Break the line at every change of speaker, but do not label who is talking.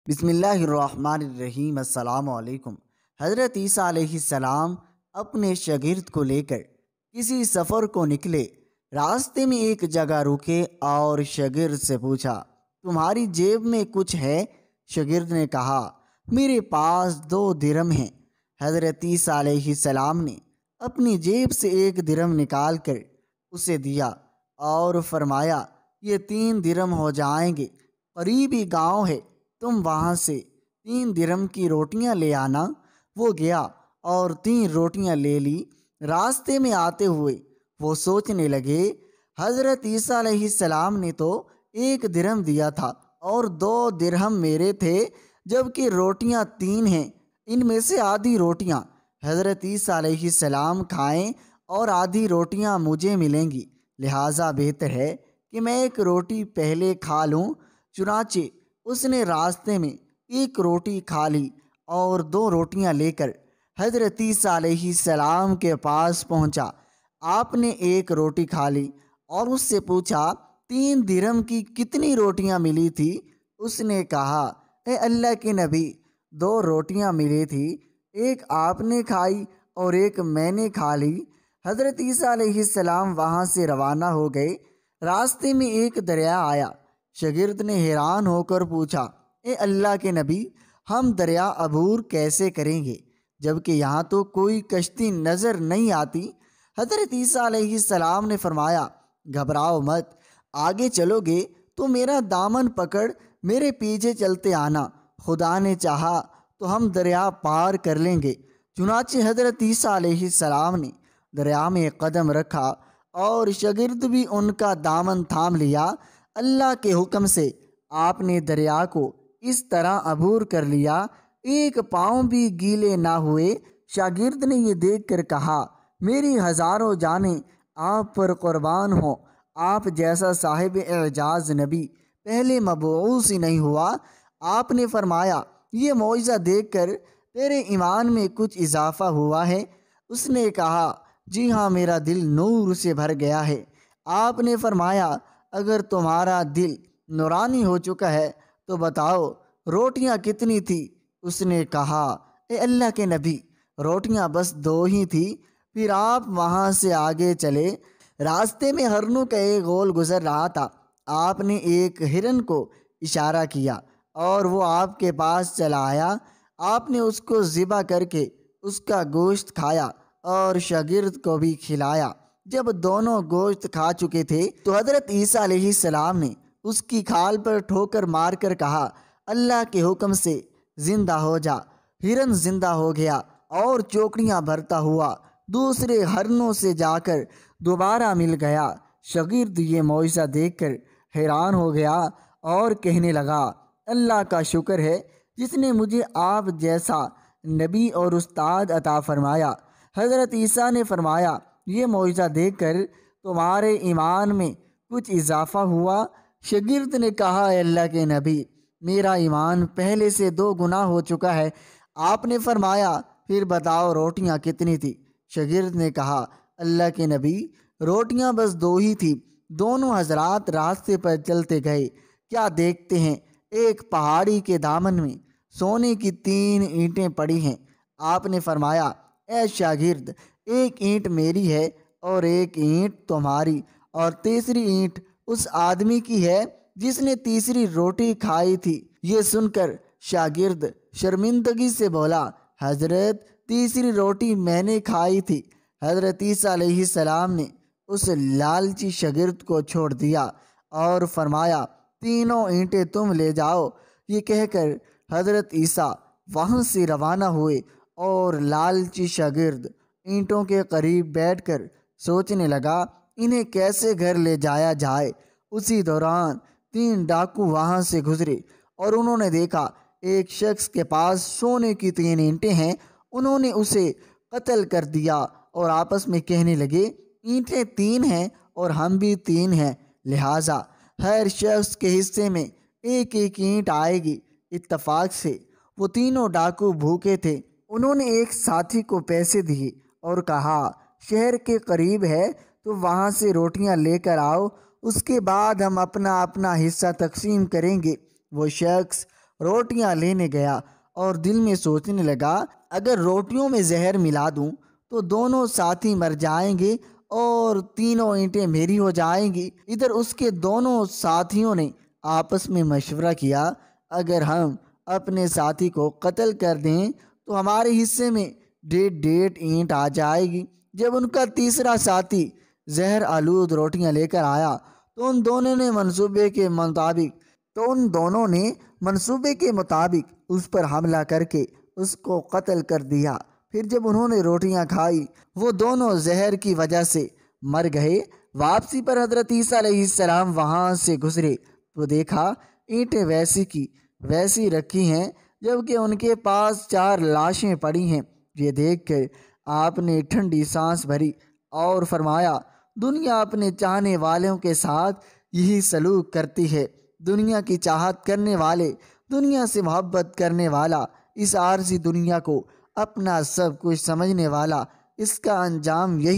بسم اللہ الرحمن الرحیم۔ السلام علیکم۔ حضرت عیسیٰ علیہ السلام اپنے شاگرد کو لے کر کسی سفر کو نکلے۔ راستے میں ایک جگہ رکے اور شاگرد سے پوچھا، تمہاری جیب میں کچھ ہے؟ شاگرد نے کہا، میرے پاس 2 درہم ہیں۔ حضرت عیسیٰ علیہ السلام نے اپنی جیب سے 1 درہم نکال کر اسے دیا اور فرمایا، یہ 3 درہم ہو جائیں گے، قریبی گاؤں ہے، تم وہاں سے 3 درہم کی روٹیاں لے آنا۔ وہ گیا اور 3 روٹیاں لے لی۔ راستے میں آتے ہوئے وہ سوچنے لگے، حضرت عیسیٰ علیہ السلام نے تو 1 درہم دیا تھا اور 2 درہم میرے تھے، جبکہ روٹیاں 3 ہیں، ان میں سے آدھی روٹیاں حضرت عیسیٰ علیہ السلام کھائیں اور آدھی روٹیاں مجھے ملیں گی، لہٰذا بہتر ہے کہ میں 1 روٹی پہلے کھا لوں۔ چنانچہ اس نے راستے میں 1 روٹی کھا لی اور 2 روٹیاں لے کر حضرت عیسیٰ علیہ السلام کے پاس پہنچا۔ آپ نے 1 روٹی کھا لی اور اس سے پوچھا، 3 درہم کی کتنی روٹیاں ملی تھی؟ اس نے کہا، اے اللہ کے نبی، 2 روٹیاں ملی تھی، 1 آپ نے کھائی اور 1 میں نے کھا لی۔ حضرت عیسیٰ علیہ السلام وہاں سے روانہ ہو گئے۔ راستے میں ایک دریا آیا۔ شاگرد نے حیران ہو کر پوچھا، اے اللہ کے نبی، ہم دریا عبور کیسے کریں گے جبکہ یہاں تو کوئی کشتی نظر نہیں آتی؟ حضرت عیسیٰ علیہ السلام نے فرمایا، گھبراؤ مت، آگے چلو گے تو میرا دامن پکڑ میرے پیچھے چلتے آنا، خدا نے چاہا تو ہم دریا پار کر لیں گے۔ چنانچہ حضرت عیسیٰ علیہ السلام نے دریا میں قدم رکھا اور شاگرد بھی ان کا دامن تھام لیا۔ اللہ کے حکم سے آپ نے دریا کو اس طرح عبور کر لیا، 1 پاؤں بھی گیلے نہ ہوئے۔ شاگرد نے یہ دیکھ کر کہا، میری ہزاروں جانیں آپ پر قربان ہوں، آپ جیسا صاحب اعجاز نبی پہلے مبعوث ہی نہیں ہوا۔ آپ نے فرمایا، یہ معجزہ دیکھ کر تیرے ایمان میں کچھ اضافہ ہوا ہے؟ اس نے کہا، جی ہاں، میرا دل نور سے بھر گیا ہے۔ آپ نے فرمایا، اگر تمہارا دل نورانی ہو چکا ہے تو بتاؤ روٹیاں کتنی تھی؟ اس نے کہا، اے اللہ کے نبی، روٹیاں بس 2 ہی تھی۔ پھر آپ وہاں سے آگے چلے۔ راستے میں ہرنوں کا ایک غول گزر رہا تھا۔ آپ نے ایک ہرن کو اشارہ کیا اور وہ آپ کے پاس چلا آیا۔ آپ نے اس کو ذبح کر کے اس کا گوشت کھایا اور شاگرد کو بھی کھلایا۔ جب دونوں گوشت کھا چکے تھے تو حضرت عیسیٰ علیہ السلام نے اس کی کھال پر ٹھوکر مار کر کہا، اللہ کے حکم سے زندہ ہو جا۔ ہرن زندہ ہو گیا اور چوکڑیاں بھرتا ہوا دوسرے ہرنوں سے جا کر دوبارہ مل گیا۔ شاگرد یہ معجزہ دیکھ کر حیران ہو گیا اور کہنے لگا، اللہ کا شکر ہے جس نے مجھے آپ جیسا نبی اور استاد عطا فرمایا۔ حضرت عیسیٰ نے فرمایا، یہ معجزہ دیکھ کر تمہارے ایمان میں کچھ اضافہ ہوا؟ شاگرد نے کہا، اے اللہ کے نبی، میرا ایمان پہلے سے 2 گنا ہو چکا ہے۔ آپ نے فرمایا، پھر بتاؤ روٹیاں کتنی تھی؟ شاگرد نے کہا، اللہ کے نبی، روٹیاں بس 2 ہی تھی۔ دونوں حضرات راستے پر چلتے گئے۔ کیا دیکھتے ہیں، ایک پہاڑی کے دامن میں سونے کی 3 اینٹیں پڑی ہیں۔ آپ نے فرمایا، اے شاگرد، 1 اینٹ میری ہے اور 1 اینٹ تمہاری، اور تیسری اینٹ اس آدمی کی ہے جس نے تیسری روٹی کھائی تھی۔ یہ سن کر شاگرد شرمندگی سے بولا، حضرت، تیسری روٹی میں نے کھائی تھی۔ حضرت عیسیٰ علیہ السلام نے اس لالچی شاگرد کو چھوڑ دیا اور فرمایا، 3 اینٹیں تم لے جاؤ۔ یہ کہہ کر حضرت عیسیٰ وہاں سے روانہ ہوئے اور لالچی شاگرد اینٹوں کے قریب بیٹھ کر سوچنے لگا، انہیں کیسے گھر لے جایا جائے۔ اسی دوران 3 ڈاکو وہاں سے گزرے اور انہوں نے دیکھا ایک شخص کے پاس سونے کی 3 اینٹیں ہیں۔ انہوں نے اسے قتل کر دیا اور آپس میں کہنے لگے، اینٹیں 3 ہیں اور ہم بھی 3 ہیں، لہٰذا ہر شخص کے حصے میں 1 اینٹ آئے گی۔ اتفاق سے وہ تینوں ڈاکو بھوکے تھے۔ انہوں نے ایک ساتھی کو پیسے دیے اور کہا، شہر کے قریب ہے تو وہاں سے روٹیاں لے کر آؤ، اس کے بعد ہم اپنا اپنا حصہ تقسیم کریں گے۔ وہ شخص روٹیاں لینے گیا اور دل میں سوچنے لگا اگر روٹیوں میں زہر ملا دوں تو دونوں ساتھی مر جائیں گے اور تینوں اینٹیں میری ہو جائیں گی۔ ادھر اس کے دونوں ساتھیوں نے آپس میں مشورہ کیا اگر ہم اپنے ساتھی کو قتل کر دیں تو ہمارے حصے میں 1.5 اینٹ آ جائے گی۔ جب ان کا تیسرا ساتھی زہر آلود روٹیاں لے کر آیا تو ان دونوں نے منصوبے کے مطابق اس پر حملہ کر کے اس کو قتل کر دیا۔ پھر جب انہوں نے روٹیاں کھائی وہ دونوں زہر کی وجہ سے مر گئے۔ واپسی پر حضرت عیسیٰ علیہ السلام وہاں سے گزرے تو دیکھا اینٹیں ویسی کی ویسی رکھی ہیں جبکہ ان کے پاس 4 لاشیں پڑی ہیں۔ یہ دیکھ کر آپ نے ٹھنڈی سانس بھری اور فرمایا دنیا اپنے چاہنے والوں کے ساتھ یہی سلوک کرتی ہے۔ دنیا کی چاہت کرنے والے، دنیا سے محبت کرنے والا، اس عارضی دنیا کو اپنا سب کچھ سمجھنے والا، اس کا انجام یہی